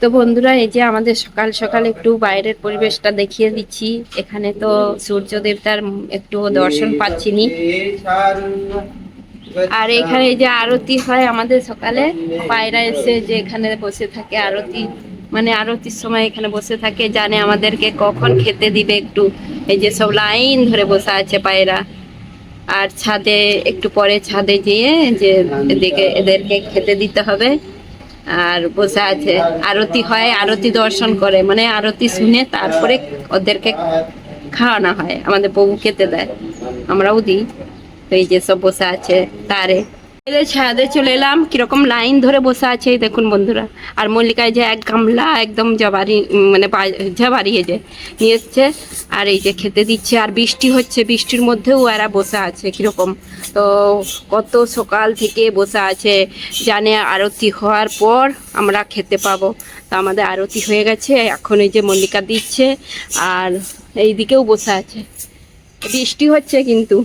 তো বন্ধুরা, এই যে আমাদের সকাল সকাল একটু বাইরের পরিবেশটা দেখিয়ে দিচ্ছি। এখানে তো সূর্য দেবতার একটু দর্শন পাচ্ছি নি। আর এখানে এই যে আরতি হয় আমাদের সকালে, পায়রা এসে যে এখানে বসে থাকে আরতি, মানে আরতির সময় এখানে বসে থাকে, জানে আমাদেরকে কখন খেতে দিবে একটু। এই যে সব লাইন ধরে বসে আছে পায়রা। আর ছাদে একটু পরে ছাদে যেয়ে যে এদিকে এদেরকে খেতে দিতে হবে। আর বসে আছে, আরতি হয়, আরতি দর্শন করে, মানে আরতি শুনে তারপরে ওদেরকে খাওয়ানো হয়, আমাদের প্রভু খেতে দেয়, আমরাও দিই। তো এই যে সব বসে আছে তারে, এদের ছাদে চলে এলাম, কিরকম লাইন ধরে বসে আছে এই দেখুন বন্ধুরা। আর মল্লিকায় যে এক গামলা একদম জবারি, মানে জবারিয়ে যে নিয়ে এসছে। আর এই যে খেতে দিচ্ছে, আর বৃষ্টি হচ্ছে, বৃষ্টির মধ্যেও এরা বসে আছে কিরকম। তো কত সকাল থেকে বসে আছে, জানে আরতি হওয়ার পর আমরা খেতে পাবো। তো আমাদের আরতি হয়ে গেছে, এখন এই যে মল্লিকা দিচ্ছে। আর এই দিকেও বসে আছে, বৃষ্টি হচ্ছে কিন্তু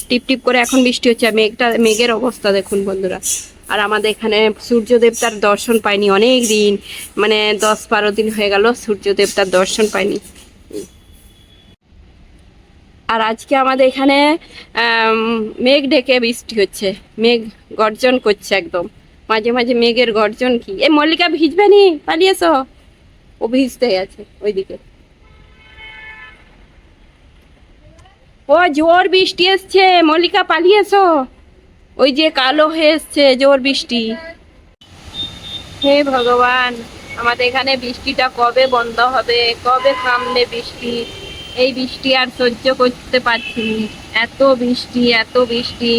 টিপ টিপ করে এখন বৃষ্টি হচ্ছে। মেঘের অবস্থা দেখুন বন্ধুরা। আর আমাদের এখানে সূর্য দেবতার দর্শন পাইনি অনেক দিন, মানে 10-12 দিন হয়ে গেল সূর্য দেবতার দর্শন পাইনি। আর আজকে আমাদের এখানে মেঘ ডেকে বৃষ্টি হচ্ছে, মেঘ গর্জন করছে একদম, মাঝে মাঝে মেঘের গর্জন। কি এ মল্লিকা ভিজবে নি, পালিয়ে এসো। ও ভিজতে গেছে ওইদিকে। ও জোর বৃষ্টি এসছে, মল্লিকা পালিয়ে এসো। ওই যে কালো হয়ে এসছে জোর বৃষ্টি। হে ভগবান, আমাদের এখানে বৃষ্টিটা কবে বন্ধ হবে, কবে থামবে বৃষ্টি? এই বৃষ্টি আর সহ্য করতে পারছি না। এত বৃষ্টি, এত বৃষ্টি,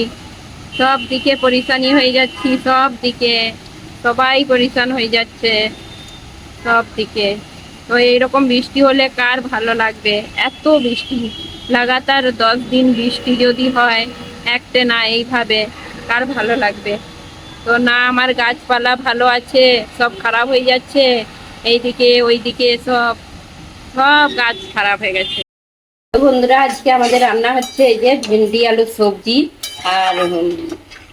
সব দিকে পরেশানি হয়ে যাচ্ছি, সব দিকে সবাই পরেশান হয়ে যাচ্ছে সব দিকে। তো এইরকম বৃষ্টি হলে কার ভালো লাগবে? এত বৃষ্টি, লাগাতার 10 দিন বৃষ্টি যদি হয় একটা না এইভাবে, কার ভালো লাগবে? তো না আমার গাছপালা ভালো আছে, সব খারাপ হয়ে যাচ্ছে, এইদিকে ওইদিকে সব সব গাছ খারাপ হয়ে গেছে। তো বন্ধুরা, আজকে আমাদের রান্না হচ্ছে এই যে ভেন্ডি আলু সবজি। আর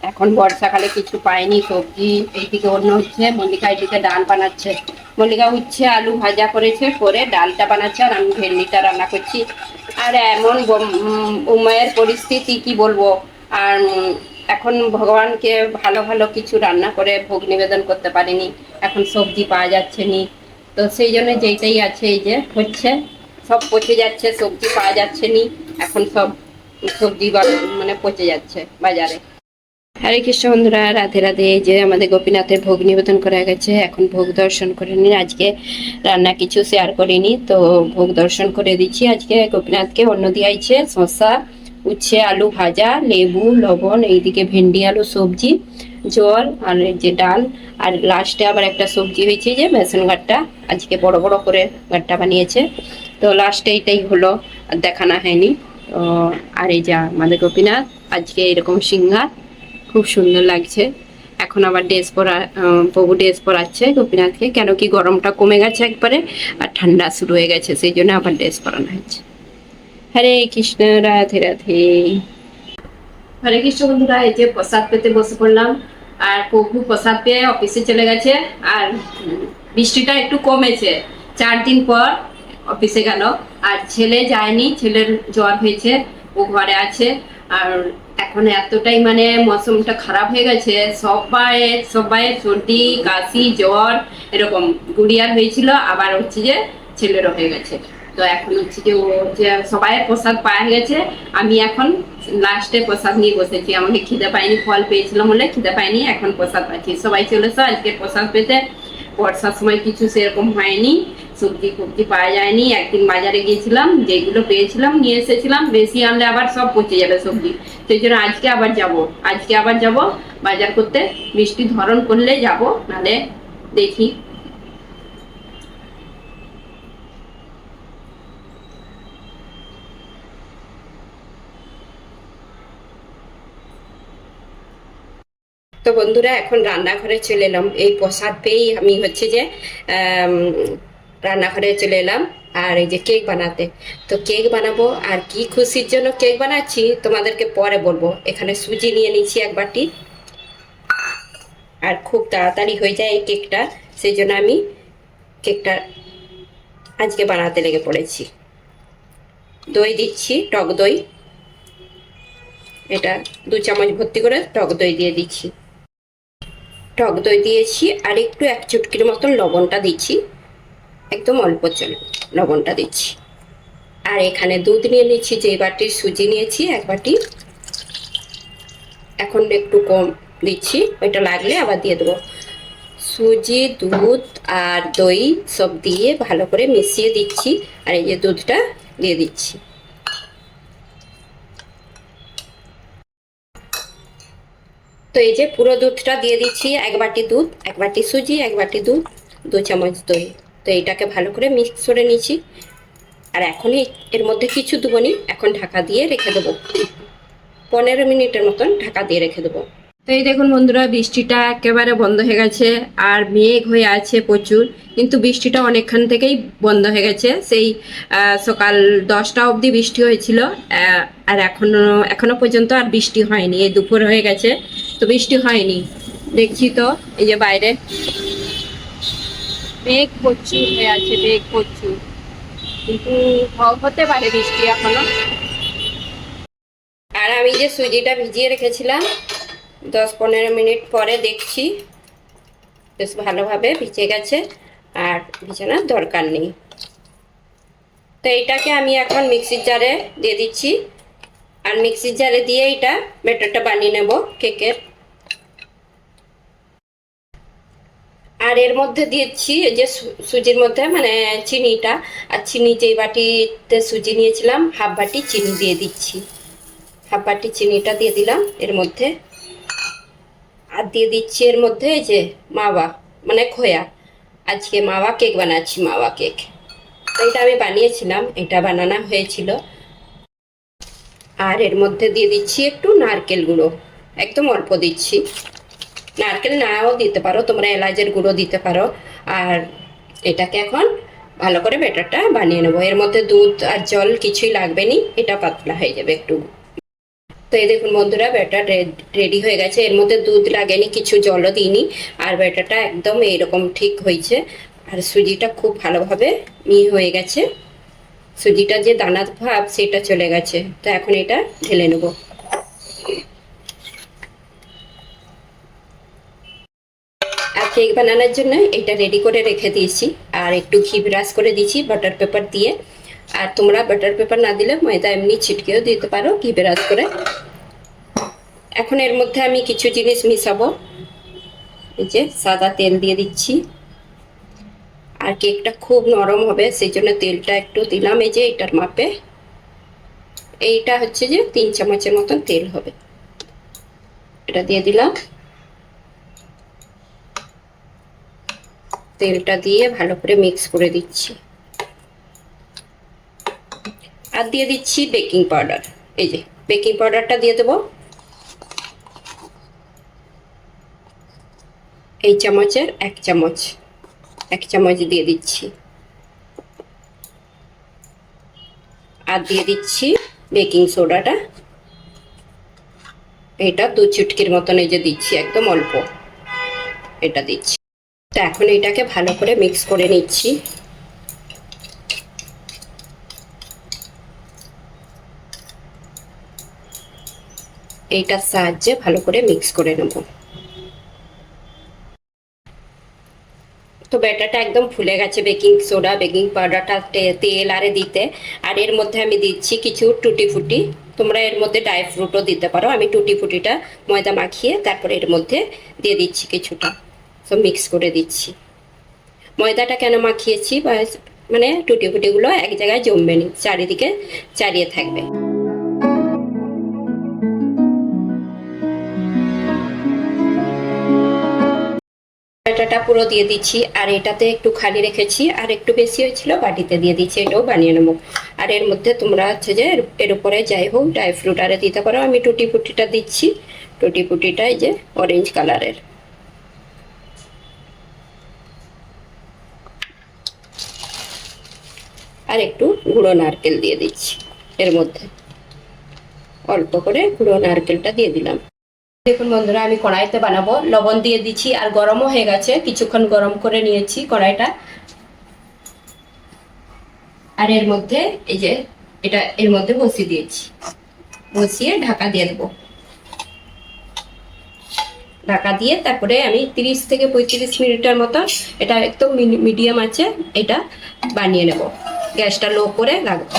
এখন বর্ষাকালে কিছু পাইনি সবজি। এইদিকে অন্য হচ্ছে, মল্লিকা এইদিকে ডাল বানাচ্ছে। মল্লিকা উচ্ছে আলু ভাজা করেছে, করে ডালটা বানাচ্ছে, আর আমি ভেন্ডিটা রান্না করছি। আর এমন উমায়ের পরিস্থিতি কি বলবো। আর এখন ভগবানকে ভালো ভালো কিছু রান্না করে ভোগ নিবেদন করতে পারিনি, এখন সবজি পাওয়া যাচ্ছে নি। তো সেই জন্য যেইটাই আছে এই যে হচ্ছে, সব পচে যাচ্ছে, সবজি পাওয়া যাচ্ছে নি। এখন সব সবজি মানে পচে যাচ্ছে বাজারে। হরে কৃষ্ণ বন্ধুরা, রাধে রাধে। এই যে আমাদের গোপীনাথের ভোগ নিবেদন করা গেছে, এখন ভোগ দর্শন করে নিন। আজকে রান্না কিছু শেয়ার করিনি, তো ভোগ দর্শন করে দিচ্ছি। আজকে গোপীনাথকে অন্ন দিয়েছে শসা, উচ্ছে আলু ভাজা, লেবু লবণ, এইদিকে ভেন্ডি আলু সবজি, জল, আর এই যে ডাল। আর লাস্টে আবার একটা সবজি হয়েছে, যে বেসন ঘাটটা, আজকে বড় বড় করে ঘাটটা বানিয়েছে। তো লাস্টে এইটাই হলো, আর দেখানো হয়নি। তো আর এই যে আমাদের গোপীনাথ আজকে এরকম সিংহার, খুব সুন্দর লাগছে। এখন আবার ড্রেস পরা, প্রভু ড্রেস পরাচ্ছে গোপীনাথকে, কেন কি গরমটা কমে গেছে একবারে, আর ঠান্ডা শুরু হয়ে গেছে, সেই জন্য আবার ড্রেস পরানো হচ্ছে। হরে কৃষ্ণ, রাধে রাধে। হরে কৃষ্ণ বন্ধুরা, এই যে প্রসাদ পেতে বসে পড়লাম। আর প্রভু প্রসাদ পেয়ে অফিসে চলে গেছে। আর বৃষ্টিটা একটু কমেছে, 4 দিন পর অফিসে গেল। আর ছেলে যায়নি, ছেলের জ্বর হয়েছে, ও ঘরে আছে। আর এখন এতটাই মানে মৌসুমটা খারাপ হয়ে গেছে, সবাই সবাই সর্দি কাশি জ্বর এরকম। গুড়িয়ার হয়েছিল, আবার হচ্ছে যে ছেলেরও হয়ে গেছে। তো এখন হচ্ছে যে ও যে সবাই প্রসাদ পাওয়া গেছে, আমি এখন লাস্টে প্রসাদ নিয়ে বসেছি। আমাকে খিদে পাইনি, ফল পেয়েছিলাম বলে খিদে পাইনি, এখন প্রসাদ পাচ্ছি। সবাই চলেছে আজকে প্রসাদ পেতে। বর্ষার সময় কিছু সেরকম হয়নি, সবজি ফবজি পাওয়া যায়নি। একদিন বাজারে গিয়েছিলাম, যেগুলো পেয়েছিলাম নিয়ে এসেছিলাম, বেশি আনলে আবার সব পচে যাবে সবজি। সেই জন্য আজকে আবার যাব বাজার করতে। বৃষ্টি ধরন করলে যাব, নাহলে দেখি। তো বন্ধুরা, এখন রান্নাঘরে চলে এলাম। এই প্রসাদ পেয়েই আমি হচ্ছে যে রান্নাঘরে চলে এলাম। আর এই যে কেক বানাতে, তো কেক বানাবো। আর কি খুশির জন্য কেক বানাচ্ছি তোমাদেরকে পরে বলবো। এখানে সুজি নিয়ে নিচ্ছি 1 বাটি, আর খুব তাড়াতাড়ি হয়ে যায় এই কেকটা, সেই জন্য আমি কেকটা আজকে বানাতে লেগে পড়েছি। দই দিচ্ছি, টক দই, এটা 2 চামচ ভর্তি করে টক দই দিয়ে দিচ্ছি। টক দই দিয়েছি আর একটু 1 চুটকির মতন লবণটা দিচ্ছি, একদম অল্প লবণটা দিচ্ছি। আর এখানে দুধ নিয়ে নিচ্ছি, যে বাটির সুজি নিয়েছি 1 বাটি, এখন একটু কম দিচ্ছি, ওইটা লাগলে আবার দিয়ে দেবো। সুজি, দুধ আর দই সব দিয়ে ভালো করে মিশিয়ে দিচ্ছি, আর এই যে দুধটা দিয়ে দিচ্ছি। তো এই যে পুরো দুধটা দিয়ে দিচ্ছি, 1 বাটি দুধ, 1 বাটি সুজি, 1 বাটি দুধ, 2 চামচ দই। তো এইটাকে ভালো করে মিক্স করে নিচ্ছি। আর এখন এর মধ্যে কিছু দেবো নি, এখন ঢাকা দিয়ে রেখে দেবো, 15 মিনিটের মতন ঢাকা দিয়ে রেখে দেবো। তো এই দেখুন বন্ধুরা, বৃষ্টিটা একেবারে বন্ধ হয়ে গেছে, আর মেঘ হয়ে আছে প্রচুর, কিন্তু বৃষ্টিটা অনেকক্ষণ থেকেই বন্ধ হয়ে গেছে। সেই সকাল 10টা অবধি বৃষ্টি হয়েছিল, আর এখনো পর্যন্ত আর বৃষ্টি হয়নি। এই দুপুর হয়ে গেছে, তো বৃষ্টি হয়নি। দেখছি তো এই যে বাইরে মেঘ প্রচুর হয়ে আছে, মেঘ প্রচুর, কিন্তু হতে পারে বৃষ্টি এখনো। আর আমি যে সুজিটা ভিজিয়ে রেখেছিলাম 10-15 মিনিট পরে দেখছি বেশ ভালোভাবে ভিজে গেছে, আর ভিজানোর দরকার নেই। তো এইটাকে আমি এখন মিক্সির জারে দিয়ে দিচ্ছি, আর মিক্সির জারে দিয়ে এটা ব্যাটারটা বানিয়ে নেব কেকের। আর এর মধ্যে দিচ্ছি যে সুজির মধ্যে মানে চিনিটা, আর চিনি যেই বাটিতে সুজি নিয়েছিলাম 1/2 বাটি চিনি দিয়ে দিচ্ছি, 1/2 বাটি চিনিটা দিয়ে দিলাম এর মধ্যে। আর দিয়ে দিচ্ছি এর মধ্যে এই যে মাওয়া মানে খোয়া, আজকে মাওয়া কেক বানাচ্ছি, মাওয়া কেক। এটা আমি বানিয়েছিলাম, এটা বানানো হয়েছিল। আর এর মধ্যে দিয়ে দিচ্ছি একটু নারকেল গুঁড়ো, একদম অল্প দিচ্ছি, নারকেল নাও দিতে পারো তোমরা, এলাচের গুঁড়ো দিতে পারো। আর এটাকে এখন ভালো করে ব্যাটারটা বানিয়ে নেবো। এর মধ্যে দুধ আর জল কিছুই লাগবে না, এটা পাতলা হয়ে যাবে একটু। তো এই দেখুন বন্ধুরা, ব্যাটার রেডি হয়ে গেছে, এর মধ্যে দুধ লাগেনি, কিছু জলও দিইনি, আর ব্যাটারটা একদম এইরকম ঠিক হয়েছে। আর সুজিটা খুব ভালোভাবে মিহি হয়ে গেছে, সুজিটা যে দানা ভাব সেটা চলে গেছে। তো এখন এটা ঢেলে নেব। আর কেক বানানোর জন্য এটা রেডি করে রেখে দিয়েছি, আর একটু ঘি ব্রাশ করে দিয়েছি বাটার পেপার দিয়ে। আর তোমরা বাটার পেপার না দিলে ময়দা এমনি ছিটকেও দিতে পারো ঘি ব্রাশ করে। এখন এর মধ্যে আমি কিছু জিনিস মিশাবো, এই যে সাদা তেল দিয়ে দিচ্ছি, আর কেকটা খুব নরম হবে সেই জন্য তেলটা একটু দিলাম, এই যে এটার মাপে, এইটা হচ্ছে যে 3 চামচের মতন তেল হবে, এটা দিয়ে দিলাম। তেলটা দিয়ে ভালো করে মিক্স করে দিচ্ছি, আর দিয়ে দিচ্ছি বেকিং পাউডার, এই যে বেকিং পাউডারটা দিয়ে দেবো, এই চামচের 1 চামচ, 1 চামচ দিয়ে দিচ্ছি। আর দিয়ে দিচ্ছি বেকিং সোডাটা, এটা 2 চুটকির মতন এই যে দিচ্ছি, একদম অল্প এটা দিচ্ছি। তো এখন এটাকে ভালো করে মিক্স করে নিচ্ছি। এইটার সাহায্যে ভালো করে মিক্স করে নেব। তো ব্যাটারটা একদম ফুলে গেছে, বেকিং সোডা বেকিং পাউডারটা তেল আরে দিতে। আর এর মধ্যে আমি দিচ্ছি কিছু টুটি ফুটি, তোমরা এর মধ্যে ড্রাই ফ্রুটও দিতে পারো। আমি টুটি ফুটিটা ময়দা মাখিয়ে তারপরে এর মধ্যে দিয়ে দিচ্ছি কিছুটা, সব মিক্স করে দিচ্ছি। ময়দাটা কেন মাখিয়েছি, মানে টুটি ফুটিগুলো এক জায়গায় জমবে না, চারিদিকে চারিয়ে থাকবে। ব্যাটারটা পুরো দিয়ে দিচ্ছি, আর এটাতে একটু খালি রেখেছি, আর একটু বেশি হয়েছিল বাটিতে দিয়ে দিচ্ছি, এটাও বানিয়ে নেবো। আর এর মধ্যে তোমরা হচ্ছে যে এর উপরে যাই হোক ড্রাই ফ্রুট আরে দিতে পারো। আমি টুটি ফুটিটা দিচ্ছি, টুটি ফুটিটা এই যে অরেঞ্জ কালারের। আর একটু গুঁড়ো নারকেল দিয়ে দিচ্ছি এর মধ্যে, অল্প করে গুঁড়ো নারকেলটা দিয়ে দিলাম। দেখুন বন্ধুরা, আমি কড়াইতে বানাবো, লবণ দিয়ে দিচ্ছি, আর গরমও হয়ে গেছে, কিছুক্ষণ গরম করে নিয়েছি কড়াইটা। আর এর মধ্যে এই যে এটা এর মধ্যে বসিয়ে দিয়েছি, বসিয়ে ঢাকা দিয়ে দেবো। ঢাকা দিয়ে তারপরে আমি 30 থেকে 35 মিনিটের মতো এটা একদম মিডিয়াম আছে এটা বানিয়ে নেব। গ্যাসটা লো করে রাখবো।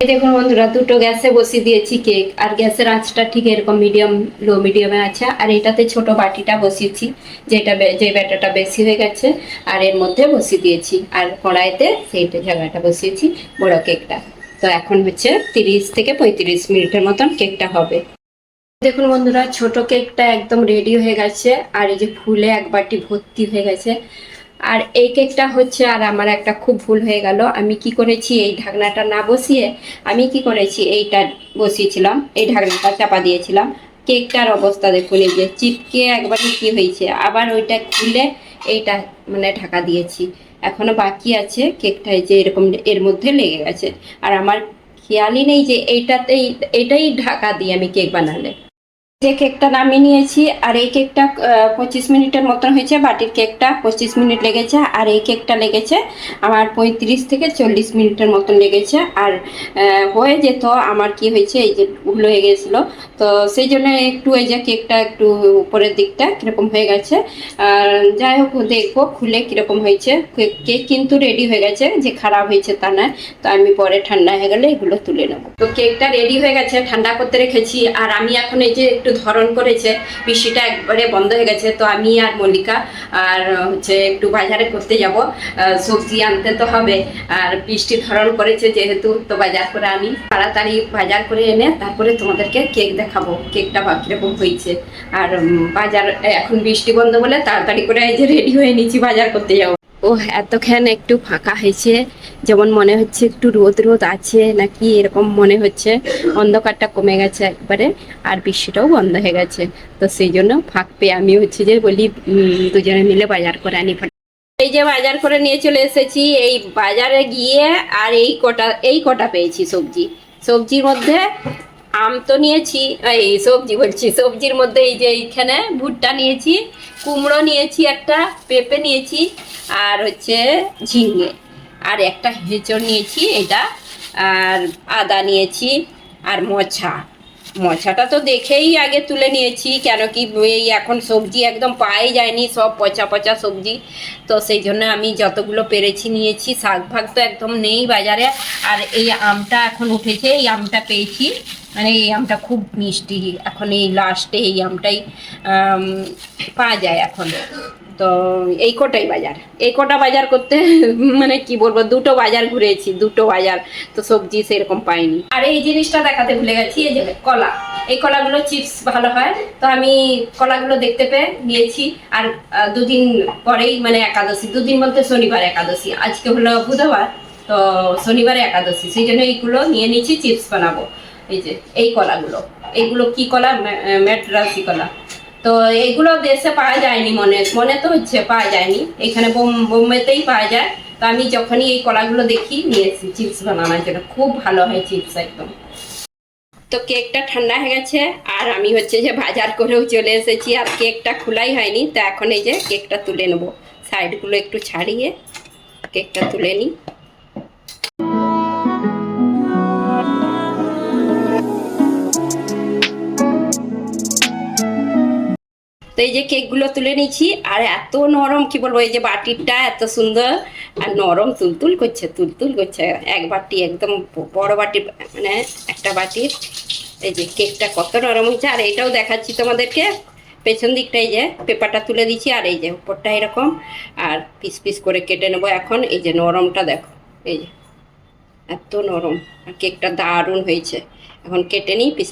এই দেখুন বন্ধুরা, দুটো গ্যাসে বসিয়ে দিয়েছি কেক, আর গ্যাসের আঁচটা ঠিক এরকম মিডিয়াম লো মিডিয়ামে আছে। আর এটাতে ছোট বাটিটা বসিয়েছি, যেটা যে ব্যাটারটা বেশি হয়ে গেছে, আর এর মধ্যে বসিয়ে দিয়েছি। আর কড়াইতে সেইটা জায়গাটা বসিয়েছি বড় কেকটা। তো এখন হচ্ছে 30 থেকে 35 মিনিটের মতন কেকটা হবে। দেখুন বন্ধুরা, ছোট কেকটা একদম রেডি হয়ে গেছে, আর এই যে ফুলে এক বাটি ভর্তি হয়ে গেছে। আর এই কেকটা হচ্ছে, আর আমার একটা খুব ভুল হয়ে গেল, আমি কি করেছি এই ঢাকনাটা না বসিয়ে আমি কি করেছি এইটা বসিয়েছিলাম, এই ঢাকনাটা চাপা দিয়েছিলাম। কেকটার অবস্থা দেখুন, এই যে চিপকে একবারে কি হয়েছে। আবার ওইটা খুলে এইটা মানে ঢাকা দিয়েছি। এখনো বাকি আছে কেকটা, এই যে এরকম এর মধ্যে লেগে গেছে। আর আমার খেয়ালই নেই যে এটাই ঢাকা দিয়ে আমি কেক বানালে। যে কেকটা নামিয়ে নিয়েছি, আর এই কেকটা 25 মিনিটের মতন হয়েছে। বাটির কেকটা 25 মিনিট লেগেছে, আর এই কেকটা লেগেছে আমার 35 থেকে 40 মিনিটের মতন লেগেছে। আর হয়ে যেত, আমার কি হয়েছে এই যে ভুল হয়ে গেছিলো, তো সেই জন্য একটু এই যে কেকটা একটু উপরের দিকটা কীরকম হয়ে গেছে। আর যাই হোক, দেখবো খুলে কীরকম হয়েছে। কেক কিন্তু রেডি হয়ে গেছে, যে খারাপ হয়েছে তা নয়। তো আমি পরে ঠান্ডা হয়ে গেলে এগুলো তুলে নেবো। তো কেকটা রেডি হয়ে গেছে, ঠান্ডা করতে রেখেছি। আর আমি এখন এই যে একটু ধরন করেছে, বৃষ্টিটা একবারে বন্ধ হয়ে গেছে, তো আমি আর মল্লিকা আর হচ্ছে একটু বাজারে করতে যাব, সবজি আনতে তো হবে। আর বৃষ্টি ধরন করেছে যেহেতু, তো বাজার করে আনি, তাড়াতাড়ি বাজার করে এনে তারপরে তোমাদেরকে কেক দেখাবো কেকটা কিরকম হয়েছে। আর বাজার এখন বৃষ্টি বন্ধ বলে তাড়াতাড়ি করে এই যে রেডি হয়ে নিচ্ছি বাজার করতে যাবো। ও এতক্ষণ একটু ফাঁকা হয়েছে, যেমন মনে হচ্ছে একটু রোদ রোদ আছে নাকি এরকম মনে হচ্ছে। অন্ধকারটা কমে গেছে একবারে, আর বৃষ্টিটাও বন্ধ হয়ে গেছে। তো সেই জন্য ফাঁক পেয়ে আমি হচ্ছে যে বলি দুজনে মিলে বাজার করে আনি। এই যে বাজার করে নিয়ে চলে এসেছি, এই বাজারে গিয়ে আর এই কটা পেয়েছি সবজির মধ্যে। আম তো নিয়েছি, এই সবজির মধ্যে এই যে এইখানে ভুট্টা নিয়েছি, কুমড়ো নিয়েছি, একটা পেঁপে নিয়েছি, আর হচ্ছে ঝিঙে, আর একটা হেঁচড় নিয়েছি এটা, আর আদা নিয়েছি, আর মোচাটা তো দেখেই আগে তুলে নিয়েছি, কেন কি এই এখন সবজি একদম পাই যায়নি, সব পচা পচা সবজি। তো সেই জন্য আমি যতগুলো পেরেছি নিয়েছি। শাক ভাগ তো একদম নেই বাজারে। আর এই আমটা এখন উঠেছে, এই আমটা পেয়েছি, মানে এই আমটা খুব মিষ্টি। এখন এই লাস্টে এই আমটাই পাওয়া যায় এখন। তো এই কটা বাজার করতে মানে কি বলবো, দুটো বাজার ঘুরেছি, দুটো বাজার, তো সবজি সেরকম পাইনি। আর এই জিনিসটা দেখাতে ভুলে গেছি, এই যে কলা, এই কলাগুলো চিপস ভালো হয়, তো আমি কলাগুলো দেখতে পেয়ে নিয়েছি। আর দুদিন পরেই মানে একাদশী, দুদিন বলতে শনিবার একাদশী, আজকে হলো বুধবার, তো শনিবারে একাদশী, সেই জন্য এইগুলো নিয়ে নিয়েছি, চিপস বানাবো। এই যে এই এইগুলো কি কলা, ম্যাড্রাসি কলা। তো এইগুলো দেশে পাওয়া যায়নি, মনে তো হচ্ছে পাওয়া যায়নি, এখানে বোম্বেতেই পাওয়া যায়। তো আমি যখনই এই কলাগুলো দেখি নিয়ে এসেছি চিপস বানানোর জন্য, খুব ভালো হয় চিপস একদম। তো কেকটা ঠান্ডা হয়ে গেছে, আর আমি হচ্ছে যে বাজার করেও চলে এসেছি, আর কেকটা খোলাই হয়নি। তো এখন এই যে কেকটা তুলে নেবো, সাইডগুলো একটু ছাড়িয়ে কেকটা তুলে নিই। তো এই যে কেকগুলো তুলে নিচ্ছি, আর এত নরম কি বলবো, এই যে বাটিরটা এত সুন্দর আর নরম, তুলতুল করছে। এক বাটি একদম বড় বাটি, মানে একটা বাটির এই যে কেকটা কত নরম হয়েছে। আর এইটাও দেখাচ্ছি তোমাদেরকে, পেছন দিকটা এই যে পেপারটা তুলে দিচ্ছি, আর এই যে উপরটা এরকম, আর পিস পিস করে কেটে নেবো এখন। এই যে নরমটা দেখো, এই যে এত নরম, আর কেকটা দারুণ হয়েছে। এখন কেটে নিই পিস।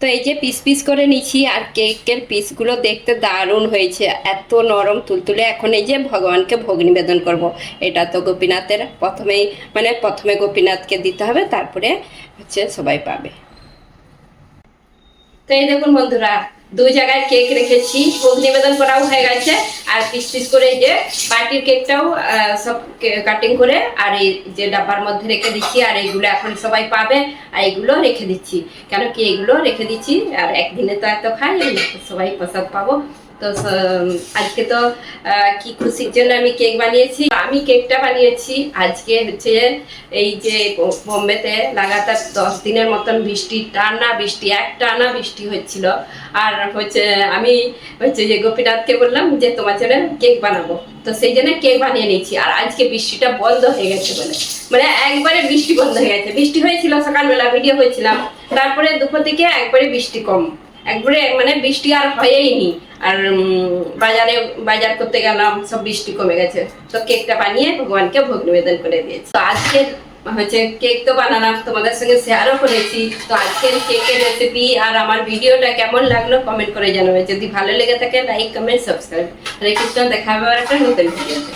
তো এই যে পিস করে নিচ্ছি, আর কেকের পিসগুলো দেখতে দারুণ হয়েছে, এত নরম তুলতুলে। এখন এই যে ভগবানকে ভোগ নিবেদন করব। এটা তো গোপীনাথের প্রথমে গোপীনাথকে দিতে হবে, তারপরে হচ্ছে সবাই পাবে। তো এই দেখুন বন্ধুরা, দুই জায়গায় কেক রেখেছি, ভোগ নিবেদন করাও হয়ে গেছে। আর পিস পিস করে এই যে পার্টির কেকটাও সব কাটিং করে আর এই যে ডাব্বার মধ্যে রেখে দিচ্ছি। আর এইগুলো এখন সবাই পাবে, আর এইগুলো রেখে দিচ্ছি। কেন কি এইগুলো রেখে দিচ্ছি, আর একদিনে তো এত খাই, সবাই প্রসাদ পাবো। তো আজকে তো কি খুশির জন্য আমি কেক বানিয়েছি। আমি কেকটা বানিয়েছি আজকে হচ্ছে এই যে বোম্বেতে লাগাতার 10 দিনের মতন বৃষ্টি, টানা বৃষ্টি, টানা বৃষ্টি হচ্ছিল। আর হচ্ছে আমি হচ্ছে যে গোপীনাথকে বললাম যে তোমার জন্য কেক বানাবো, তো সেই জন্য কেক বানিয়ে নিয়েছি। আর আজকে বৃষ্টিটা বন্ধ হয়ে গেছে বলে, মানে একবারে বৃষ্টি বন্ধ হয়ে গেছে। বৃষ্টি হয়েছিল সকালবেলা, ভিডিও হয়েছিলাম, তারপরে দুপুর থেকে একবারে বৃষ্টি কম, একবারে মানে বৃষ্টি আর হয়েই নি। আর বাজার করতে গেলাম, সব বৃষ্টি কমে গেছে। তো কেকটা বানিয়ে ভগবানকে ভোগ নিবেদন করে দিয়েছি। তো আজকে হচ্ছে কেক তো বানালাম, তোমাদের সঙ্গে শেয়ারও করেছি। তো আজকের কেকের রেসিপি আর আমার ভিডিওটা কেমন লাগলো কমেন্ট করে জানাবে। যদি ভালো লেগে থাকে লাইক কমেন্ট সাবস্ক্রাইব। হরে কৃষ্ণ, দেখা হবে আর একটা নতুন ভিডিওতে।